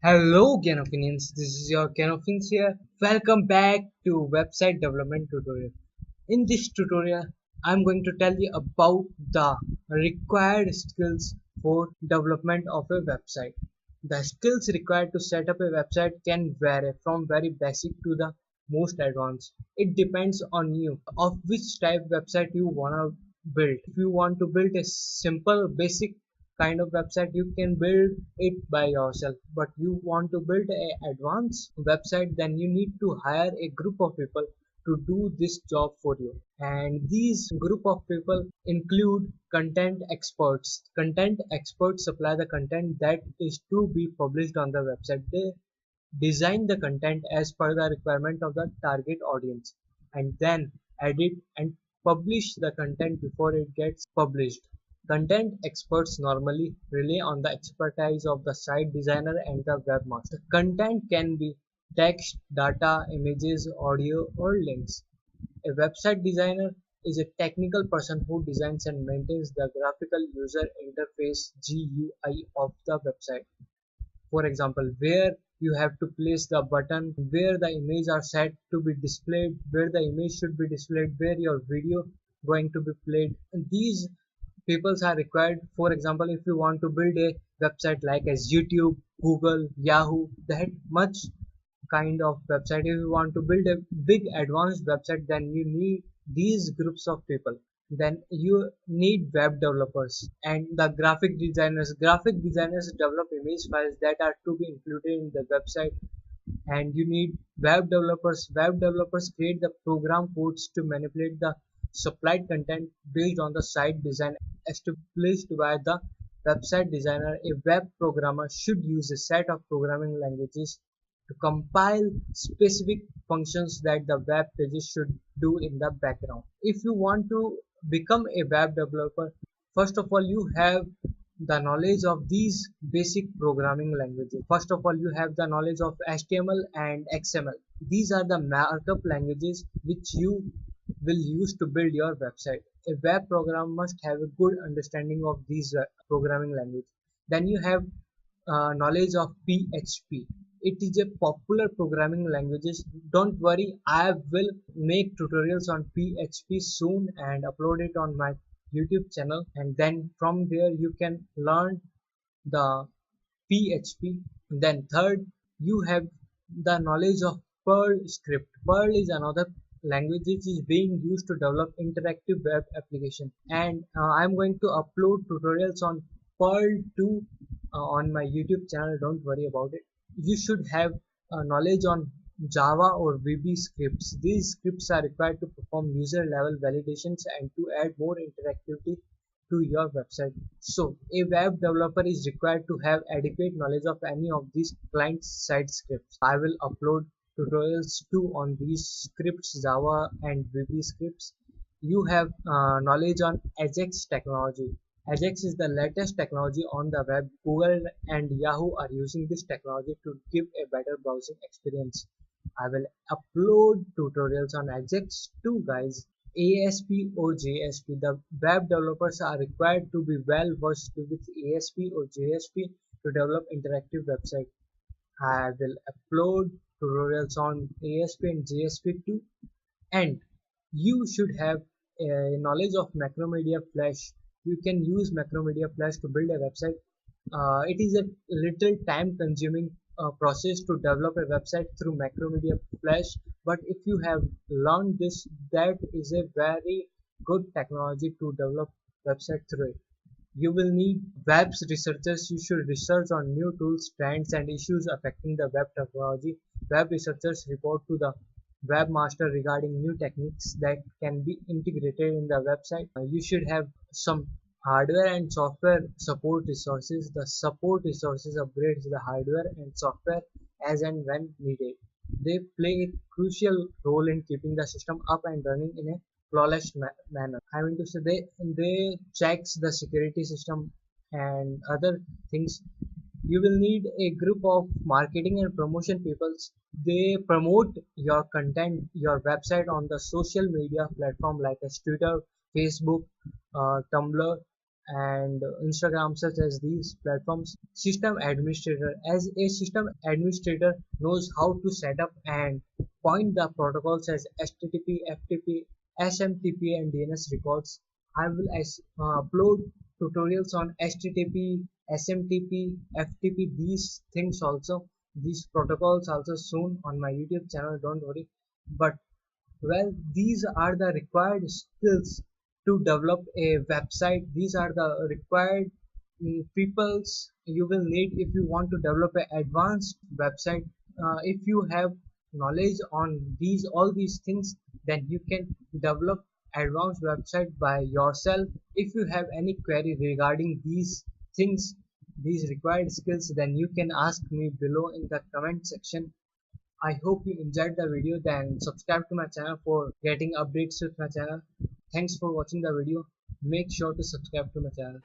Hello Ganofins, this is your Ganofins here. Welcome back to website development tutorial. In this tutorial, I'm going to tell you about the required skills for development of a website. The skills required to set up a website can vary from very basic to the most advanced. It depends on you of which type website you wanna build. If you want to build a simple basic kind of website, you can build it by yourself, but you want to build a advanced website, then you need to hire a group of people to do this job for you. And these group of people include content experts supply the content that is to be published on the website. They design the content as per the requirement of the target audience and then edit and publish the content before it gets published. Content experts normally rely on the expertise of the site designer and the webmaster. Content can be text, data, images, audio, or links. A website designer is a technical person who designs and maintains the graphical user interface GUI of the website. For example, where you have to place the button, where the image are set to be displayed, where the image should be displayed, where your video going to be played. These peoples are required. For example, if you want to build a website like as YouTube, Google, Yahoo, that much kind of website, if you want to build a big advanced website, then you need these groups of people. Then you need web developers and the graphic designers develop image files that are to be included in the website. And you need web developers create the program codes to manipulate the supplied content based on the site design established by the website designer. A web programmer should use a set of programming languages to compile specific functions that the web pages should do in the background. If you want to become a web developer, first of all you have the knowledge of these basic programming languages. First of all, you have the knowledge of HTML and XML. These are the markup languages which you will use to build your website. A web programmer must have a good understanding of these programming language. Then you have knowledge of PHP. It is a popular programming languages. Don't worry, I will make tutorials on PHP soon and upload it on my YouTube channel, and then from there you can learn the PHP. Then third, you have the knowledge of Perl script. Perl is another language which is being used to develop interactive web application, and I'm going to upload tutorials on Perl too on my YouTube channel. Don't worry about it. You should have knowledge on Java or VB scripts. These scripts are required to perform user level validations and to add more interactivity to your website. So a web developer is required to have adequate knowledge of any of these client side scripts. I will upload tutorials too on these scripts, Java and VB scripts. You have knowledge on Ajax technology. Ajax is the latest technology on the web. Google and Yahoo are using this technology to give a better browsing experience. I will upload tutorials on Ajax too, guys. ASP or JSP. The web developers are required to be well versed with ASP or JSP to develop interactive website. I will upload tutorials on ASP and JSP too. And you should have a knowledge of Macromedia Flash. You can use Macromedia Flash to build a website. It is a little time consuming process to develop a website through Macromedia Flash, but if you have learned this, that is a very good technology to develop website through it. You will need web researchers. You should research on new tools, trends, and issues affecting the web technology. Web researchers report to the webmaster regarding new techniques that can be integrated in the website. You should have some hardware and software support resources. The support resources upgrades the hardware and software as and when needed. They play a crucial role in keeping the system up and running in a flawless manner. I mean to say they checks the security system and other things. You will need a group of marketing and promotion people. They promote your content, your website on the social media platform like as Twitter, Facebook, Tumblr, and Instagram, such as these platforms. System administrator, as a system administrator, knows how to set up and point the protocols as HTTP, FTP, SMTP and DNS records. I will upload tutorials on HTTP, SMTP, FTP, these things also, these protocols also soon on my YouTube channel, don't worry. But well, these are the required skills to develop a website. These are the required peoples you will need if you want to develop an advanced website. If you have knowledge on these all these things, then you can develop advanced website by yourself. If you have any query regarding these things, these required skills, then you can ask me below in the comment section. I hope you enjoyed the video. Then subscribe to my channel for getting updates with my channel. Thanks for watching the video. Make sure to subscribe to my channel.